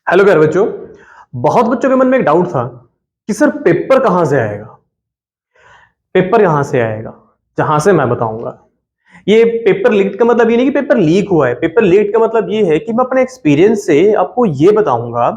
Hello प्यारे बच्चों। बहुत बच्चों के मन में एक डाउट था कि सर पेपर कहां से आएगा। पेपर यहां से आएगा जहां से मैं बताऊंगा। ये पेपर लीक का मतलब ये नहीं कि पेपर लीक हुआ है। पेपर लीक का मतलब ये है कि मैं अपने एक्सपीरियंस से आपको ये बताऊंगा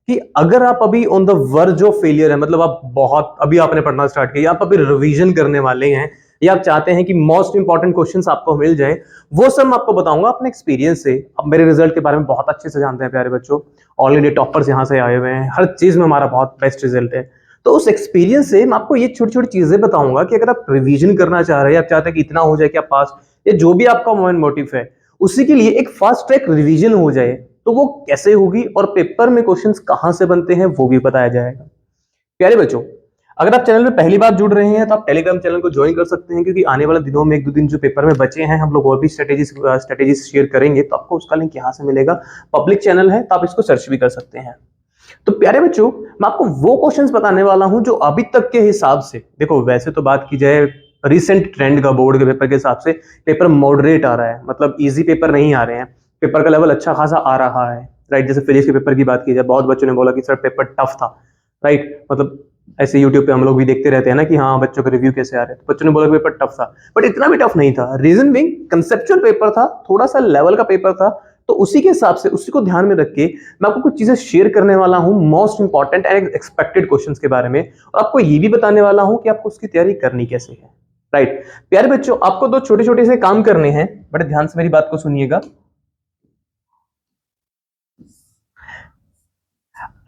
कि अगर आप अभी on the verge of failure है, मतलब आप बहुत अभी आपने पढ़ना स्टार्ट किया, आप अभी रिवीजन करने वाले हैं या आप चाहते हैं कि मोस्ट इंपॉर्टेंट क्वेश्चंस आपको मिल जाए, वो सब मैं आपको बताऊंगा अपने एक्सपीरियंस से। अब मेरे रिजल्ट के बारे में बहुत अच्छे से जानते हैं प्यारे बच्चों। ऑलरेडी टॉपर्स यहाँ से आए हुए हैं, हर चीज में हमारा बहुत बेस्ट रिजल्ट है। तो उस एक्सपीरियंस से मैं आपको ये छोटी छोटी चीजें बताऊंगा कि अगर आप रिवीजन करना चाह रहे हैं, आप चाहते हैं कि इतना हो जाए कि आप पास, ये जो भी आपका मेन मोटिव है, उसी के लिए एक फास्ट ट्रैक रिवीजन हो जाए, तो वो कैसे होगी और पेपर में क्वेश्चंस कहां से बनते हैं वो भी बताया जाएगा। प्यारे बच्चों, अगर आप चैनल में पहली बार जुड़ रहे हैं तो आप टेलीग्राम चैनल को ज्वाइन कर सकते हैं, क्योंकि आने वाले दिनों में एक दो दिन जो पेपर में बचे हैं हम लोग और भी स्ट्रेटेजीज शेयर करेंगे, तो आपको उसका लिंक यहां से मिलेगा। पब्लिक चैनल है तो आप इसको सर्च भी कर सकते हैं। तो प्यारे बच्चों, मैं आपको वो क्वेश्चंस बताने वाला हूं जो अभी तक के हिसाब से, देखो वैसे तो बात की जाए रिसेंट ट्रेंड का बोर्ड के पेपर के हिसाब से, पेपर मॉडरेट आ रहा है, मतलब इजी पेपर नहीं आ रहे हैं, पेपर का लेवल अच्छा खासा आ रहा है। राइट, जैसे फिजिक्स के पेपर की बात की जाए, बहुत बच्चों ने बोला कि सर पेपर टफ था। राइट, मतलब ऐसे यूट्यूब पे हम लोग भी देखते रहते हैं ना कि हाँ बच्चों के रिव्यू कैसे आ रहे हैं, तो बच्चों ने बोला कि पेपर टफ था, बट इतना भी टफ नहीं था। रीजन बिंग कंसेप्चुअल पेपर था, थोड़ा सा लेवल का पेपर था। तो उसी के हिसाब से, उसी को ध्यान में रख के मैं आपको कुछ चीजें शेयर करने वाला हूं most important and expected questions के बारे में, और आपको ये भी बताने वाला हूं कि आपको उसकी तैयारी करनी कैसे है। राइट प्यारे बच्चों, आपको दो छोटे छोटे से काम करने हैं, बड़े ध्यान से मेरी बात को सुनिएगा।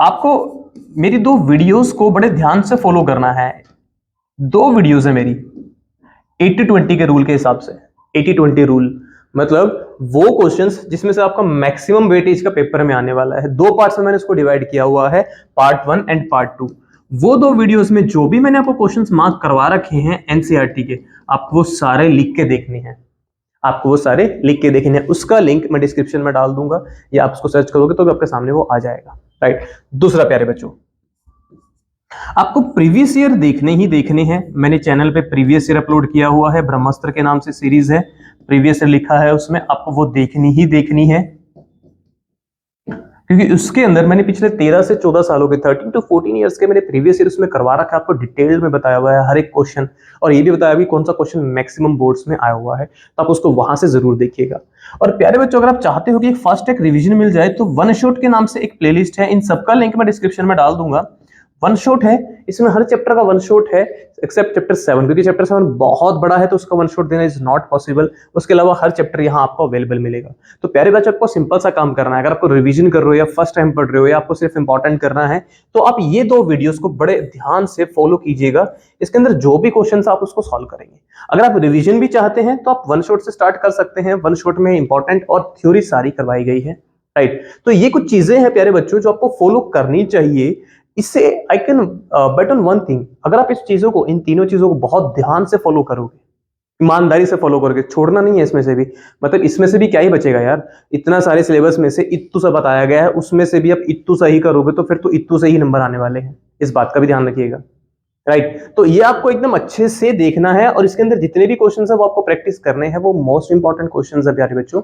आपको मेरी दो वीडियोस को बड़े ध्यान से फॉलो करना है। दो वीडियोस है मेरी 80-20 के रूल के हिसाब से। 80-20 रूल मतलब वो क्वेश्चंस जिसमें से आपका मैक्सिमम वेटेज का पेपर में आने वाला है। दो पार्ट्स में मैंने इसको डिवाइड किया हुआ है, पार्ट 1 एंड पार्ट 2। वो दो वीडियोस में जो भी मैंने आपको क्वेश्चंस मार्क करवा रखे हैं एनसीईआरटी के, आपको वो सारे लिख के देखने हैं। आपको वो सारे लिख के देखने हैं, उसका लिंक मैं डिस्क्रिप्शन में डाल दूंगा, या आप उसको सर्च करोगे तो भी आपके सामने वो आ जाएगा। राइट, दूसरा प्यारे बच्चों, आपको प्रीवियस ईयर देखने ही देखने हैं। मैंने चैनल पे प्रीवियस ईयर अपलोड किया हुआ है, ब्रह्मास्त्र के नाम से सीरीज है, प्रीवियस ईयर लिखा है उसमें, आपको वो देखनी ही देखनी है, क्योंकि उसके अंदर मैंने पिछले 13 से 14 सालों के 13 to 14 ईयर्स के मैंने प्रीवियस ईयर उसमें करवा रखा है। आपको डिटेल में बताया हुआ है हर एक क्वेश्चन, और ये भी बताया भी कौन सा क्वेश्चन मैक्सिमम बोर्ड्स में आया हुआ है, तो आप उसको वहां से जरूर देखिएगा। और प्यारे बच्चों, अगर आप चाहते हो कि एक फास्ट ट्रैक रिवीजन मिल जाए, तो वन शॉट के नाम से एक प्लेलिस्ट है, इन सबका लिंक मैं डिस्क्रिप्शन में डाल दूंगा। वन शॉट है, इसमें हर चैप्टर का वन शॉट है एक्सेप्ट चैप्टर 7, क्योंकि चैप्टर 7 बहुत बड़ा है तो उसका वन शॉट देना इज नॉट पॉसिबल। उसके अलावा हर चैप्टर यहाँ आपको अवेलेबल मिलेगा। तो प्यारे बच्चों, आपको सिंपल सा काम करना है, अगर आपको रिवीजन कर रहे हो या फर्स्ट टाइम पढ़ रहे हो या आपको सिर्फ इंपॉर्टेंट करना है, तो आप ये दो वीडियोस को बड़े ध्यान से फॉलो कीजिएगा। इसके अंदर जो भी क्वेश्चन आप उसको सॉल्व करेंगे। अगर आप रिवीजन भी चाहते हैं तो आप वन शॉट से स्टार्ट कर सकते हैं। वन शॉट में इंपॉर्टेंट और थ्योरी सारी करवाई गई है। राइट, तो ये कुछ चीजें हैं प्यारे बच्चों जो आपको फॉलो करनी चाहिए। इससे I can bet on one thing, अगर आप इस चीजों को, इन तीनों चीजों को बहुत ध्यान से फॉलो करोगे, ईमानदारी से फॉलो करोगे, छोड़ना नहीं है इसमें से भी, मतलब इसमें से भी क्या ही बचेगा यार। इतना सारे सिलेबस में से इत्तू सा बताया गया है, उसमें से भी आप इत्तू सही करोगे तो फिर तो इत्तू से ही नंबर आने वाले हैं। इस बात का भी ध्यान रखिएगा। राइट, तो ये आपको एकदम अच्छे से देखना है, और इसके अंदर जितने भी क्वेश्चंस है वो आपको प्रैक्टिस करने हैं। वो मोस्ट इंपॉर्टेंट क्वेश्चंस है प्यारे बच्चों।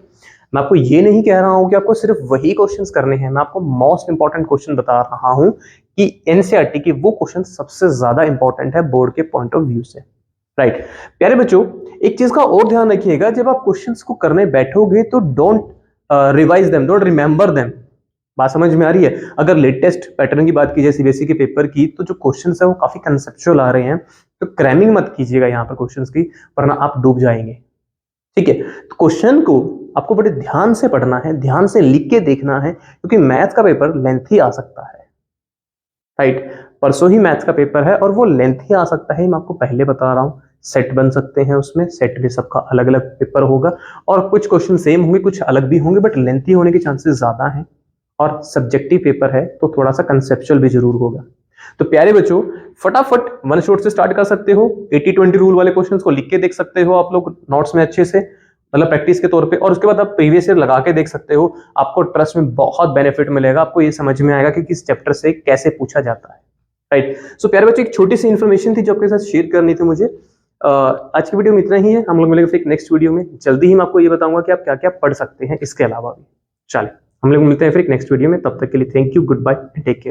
मैं आपको ये नहीं कह रहा हूं कि आपको सिर्फ वही क्वेश्चंस करने हैं, मैं आपको मोस्ट इंपॉर्टेंट क्वेश्चन बता रहा हूं कि एनसीईआरटी के वो क्वेश्चन सबसे ज्यादा इंपॉर्टेंट है बोर्ड के पॉइंट ऑफ व्यू से। राइट प्यारे बच्चों, एक चीज का और ध्यान रखिएगा, जब आप क्वेश्चंस को करने बैठोगे तो don't revise them, don't remember them. बात समझ में आ रही है? अगर लेटेस्ट पैटर्न की बात की जाए सीबीएसई के पेपर की, तो जो क्वेश्चंस है वो काफी कंसेप्चुअल आ रहे हैं, तो क्रैमिंग मत कीजिएगा यहाँ पर क्वेश्चंस की, वरना आप डूब जाएंगे। ठीक है, तो क्वेश्चन को आपको बड़े ध्यान से पढ़ना है, ध्यान से लिख के देखना है, क्योंकि मैथ का पेपर लेंथी आ सकता है। राइट, परसों ही मैथ्स का पेपर है और वो लेंथी आ सकता है, मैं आपको पहले बता रहा हूं। सेट बन सकते हैं उसमें, सेट में सबका अलग अलग पेपर होगा, और कुछ क्वेश्चन सेम होंगे कुछ अलग भी होंगे, बट लेंथी होने के चांसेस ज्यादा हैं। और सब्जेक्टिव पेपर है तो थोड़ा सा कंसेप्चुअल भी जरूर होगा। तो प्यारे बच्चों, फटाफट वन शॉट से स्टार्ट कर सकते हो। 80-20 रूल वाले क्वेश्चंस को लिख के देख सकते हो आप लोग नोट्स में अच्छे से, मतलब प्रैक्टिस के तौर पे, और उसके बाद आप प्रीवियस ईयर लगा के देख सकते हो। आपको ट्रस्ट में बहुत बेनिफिट मिलेगा, आपको ये समझ में आएगा कि किस चैप्टर से कैसे पूछा जाता है। राइट, सो प्यारे बच्चों, एक छोटी सी इन्फॉर्मेशन थी जो आपके साथ शेयर करनी थी मुझे। आज की वीडियो में इतना ही है, हम लोग मिलेंगे फिर नेक्स्ट वीडियो में। जल्दी ही मैं आपको ये बताऊंगा कि आप क्या क्या पढ़ सकते हैं इसके अलावा भी। चलिए। हम लोग मिलते हैं फिर एक नेक्स्ट वीडियो में, तब तक के लिए thank you, goodbye, take care.